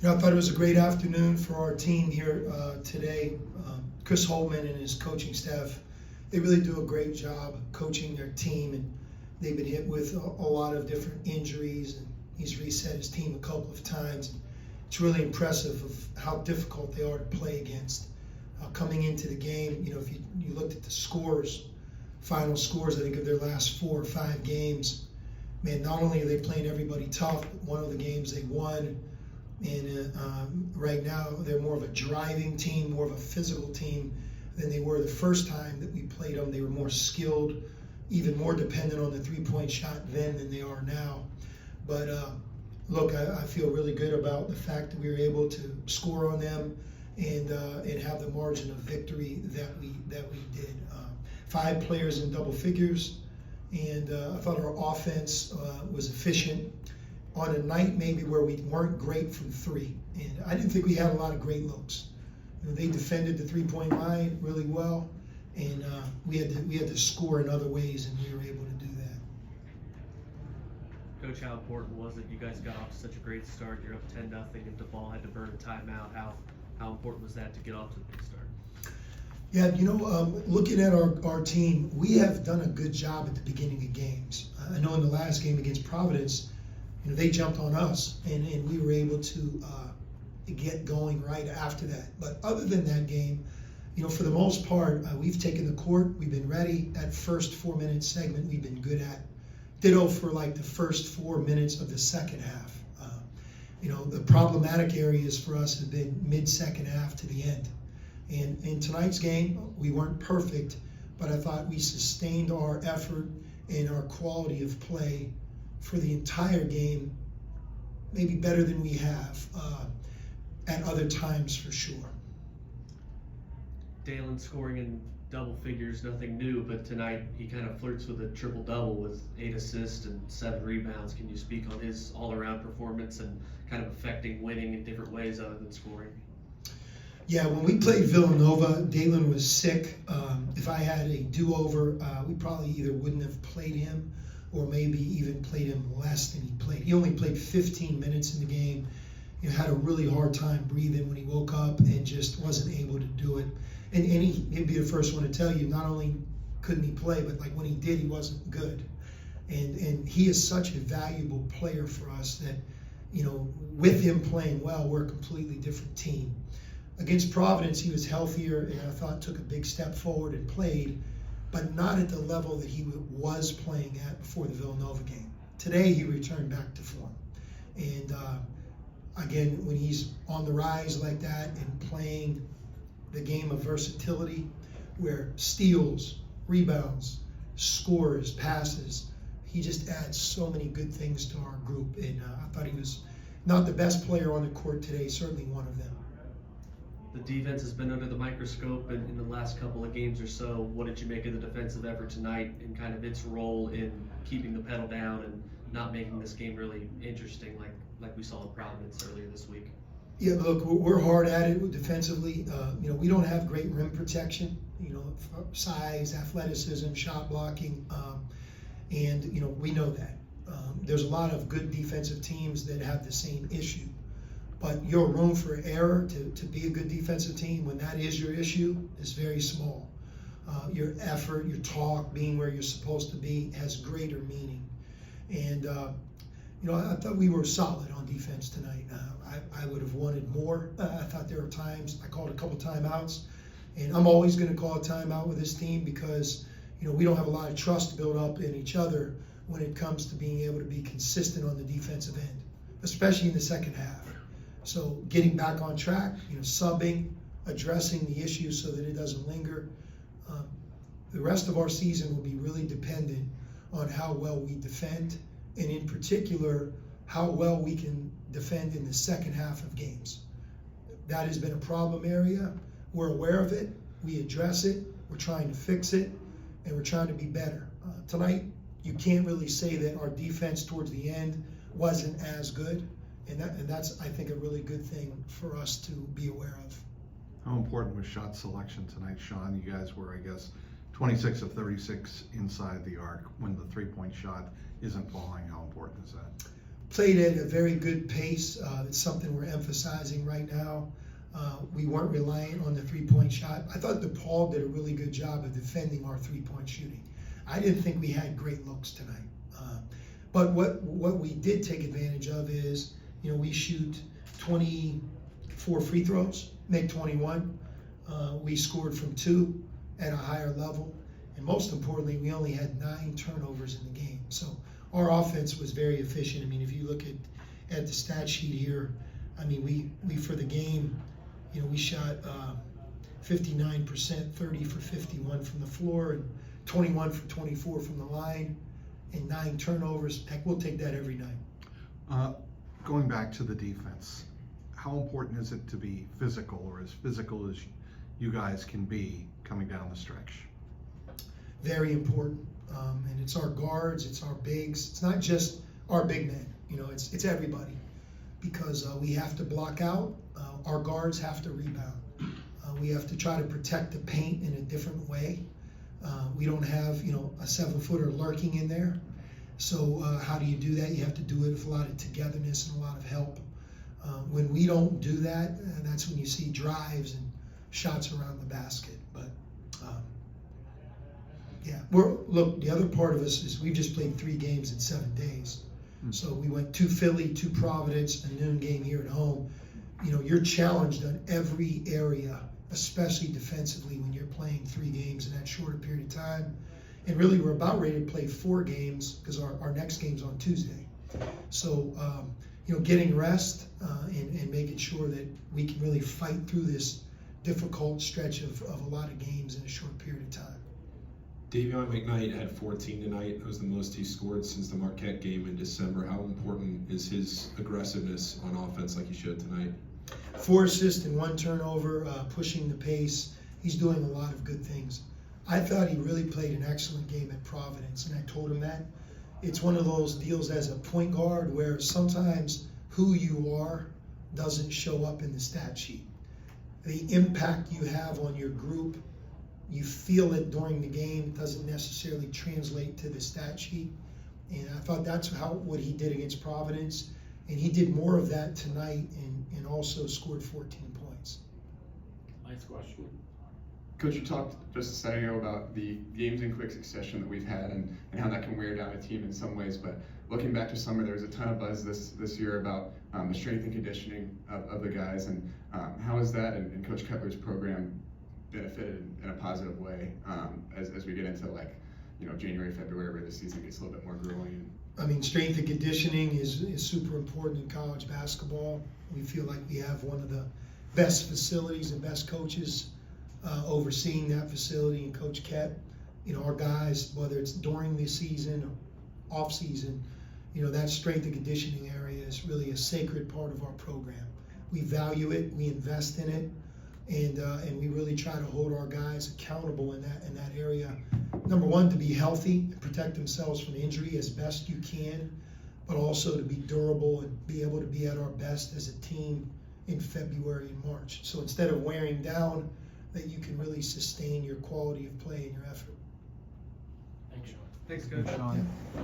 I thought it was a great afternoon for our team here today. Chris Holtman and his coaching staff, they really do a great job coaching their team, and they've been hit with a lot of different injuries, and he's reset his team a couple of times. It's really impressive of how difficult they are to play against. Coming into the game, if you looked at the scores, final scores, I think of their last 4 or 5 games, man, not only are they playing everybody tough, but one of the games they won. And right now, they're more of a driving team, more of a physical team than they were the first time that we played them. They were more skilled, even more dependent on the three-point shot then than they are now. But look, I feel really good about the fact that we were able to score on them and have the margin of victory that we did. 5 players in double figures, and I thought our offense was efficient on a night maybe where we weren't great from 3. And I didn't think we had a lot of great looks. They defended the three-point line really well, and we had to score in other ways, and we were able to do that. Coach, how important was it? You guys got off to such a great start. You're up 10-0, and DePaul had to burn a timeout. How important was that to get off to a big start? Yeah, looking at our team, we have done a good job at the beginning of games. I know in the last game against Providence, they jumped on us, and we were able to get going right after that. But other than that game, for the most part, we've taken the court. We've been ready. That first 4-minute segment we've been good at. Ditto for like the first 4 minutes of the second half. The problematic areas for us have been mid-second half to the end. And in tonight's game, we weren't perfect, but I thought we sustained our effort and our quality of play for the entire game, maybe better than we have at other times for sure. Dalen scoring in double figures, nothing new, but tonight he kind of flirts with a triple-double with 8 assists and 7 rebounds. Can you speak on his all-around performance and kind of affecting winning in different ways other than scoring? Yeah, when we played Villanova, Dalen was sick. If I had a do-over, we probably either wouldn't have played him or maybe even played him less than he played. He only played 15 minutes in the game. He had a really hard time breathing when he woke up and just wasn't able to do it. And he'd be the first one to tell you, not only couldn't he play, but like when he did, he wasn't good. And he is such a valuable player for us that, with him playing well, we're a completely different team. Against Providence, he was healthier and I thought took a big step forward and played, but not at the level that he was playing at before the Villanova game. Today, he returned back to form. And again, when he's on the rise like that and playing the game of versatility, where steals, rebounds, scores, passes, he just adds so many good things to our group. And I thought he was not the best player on the court today, certainly one of them. The defense has been under the microscope in the last couple of games or so. What did you make of the defensive effort tonight and kind of its role in keeping the pedal down and not making this game really interesting like we saw in Providence earlier this week? Yeah, look, we're hard at it defensively. We don't have great rim protection, size, athleticism, shot blocking, and we know that. There's a lot of good defensive teams that have the same issue. But your room for error to be a good defensive team, when that is your issue, is very small. Your effort, your talk, being where you're supposed to be has greater meaning. And, I thought we were solid on defense tonight. I would have wanted more. I thought there were times, I called a couple timeouts, and I'm always going to call a timeout with this team because, we don't have a lot of trust built up in each other when it comes to being able to be consistent on the defensive end, especially in the second half. So getting back on track, subbing, addressing the issue so that it doesn't linger. The rest of our season will be really dependent on how well we defend, and in particular, how well we can defend in the second half of games. That has been a problem area. We're aware of it. We address it. We're trying to fix it, and we're trying to be better. Tonight, you can't really say that our defense towards the end wasn't as good. And that's, I think, a really good thing for us to be aware of. How important was shot selection tonight, Sean? You guys were, I guess, 26 of 36 inside the arc when the three-point shot isn't falling. How important is that? played at a very good pace. It's something we're emphasizing right now. We weren't reliant on the three-point shot. I thought DePaul did a really good job of defending our three-point shooting. I didn't think we had great looks tonight. But what we did take advantage of is, we shoot 24 free throws, make 21. We scored from 2 at a higher level. And most importantly, we only had 9 turnovers in the game. So our offense was very efficient. I mean, if you look at the stat sheet here, I mean, we for the game, we shot 59%, 30 for 51 from the floor, and 21 for 24 from the line, and 9 turnovers. Heck, we'll take that every night. Going back to the defense, how important is it to be physical, or as physical as you guys can be coming down the stretch? Very important. And it's our guards, it's our bigs. It's not just our big men. It's everybody, because we have to block out. Our guards have to rebound. We have to try to protect the paint in a different way. We don't have, a 7-footer lurking in there. So how do you do that? You have to do it with a lot of togetherness and a lot of help. When we don't do that, that's when you see drives and shots around the basket. But yeah, look, the other part of us is we've just played 3 games in 7 days. So we went to Philly, to Providence, a noon game here at home. You're challenged on every area, especially defensively, when you're playing 3 games in that shorter period of time. And really, we're about ready to play 4 games because our next game's on Tuesday. So, getting rest and making sure that we can really fight through this difficult stretch of a lot of games in a short period of time. Davion McKnight had 14 tonight. It was the most he scored since the Marquette game in December. How important is his aggressiveness on offense like he showed tonight? 4 assists and 1 turnover, pushing the pace. He's doing a lot of good things. I thought he really played an excellent game at Providence, and I told him that. It's one of those deals as a point guard where sometimes who you are doesn't show up in the stat sheet. The impact you have on your group, you feel it during the game. It doesn't necessarily translate to the stat sheet. And I thought that's what he did against Providence. And he did more of that tonight and also scored 14 points. Nice question. Coach, you talked just a second ago about the games in quick succession that we've had and how that can wear down a team in some ways. But looking back to summer, there was a ton of buzz this year about the strength and conditioning of the guys. And how has that and Coach Cutler's program benefited in a positive way as we get into January, February, where the season gets a little bit more grueling? I mean, strength and conditioning is super important in college basketball. We feel like we have one of the best facilities and best coaches overseeing that facility, and Coach Kett. Our guys, whether it's during the season or off season, that strength and conditioning area is really a sacred part of our program. We value it, we invest in it, and we really try to hold our guys accountable in that area. Number one, to be healthy and protect themselves from injury as best you can, but also to be durable and be able to be at our best as a team in February and March. So instead of wearing down, that you can really sustain your quality of play and your effort. Thanks, Sean. Thanks, Coach. Sean. Yeah.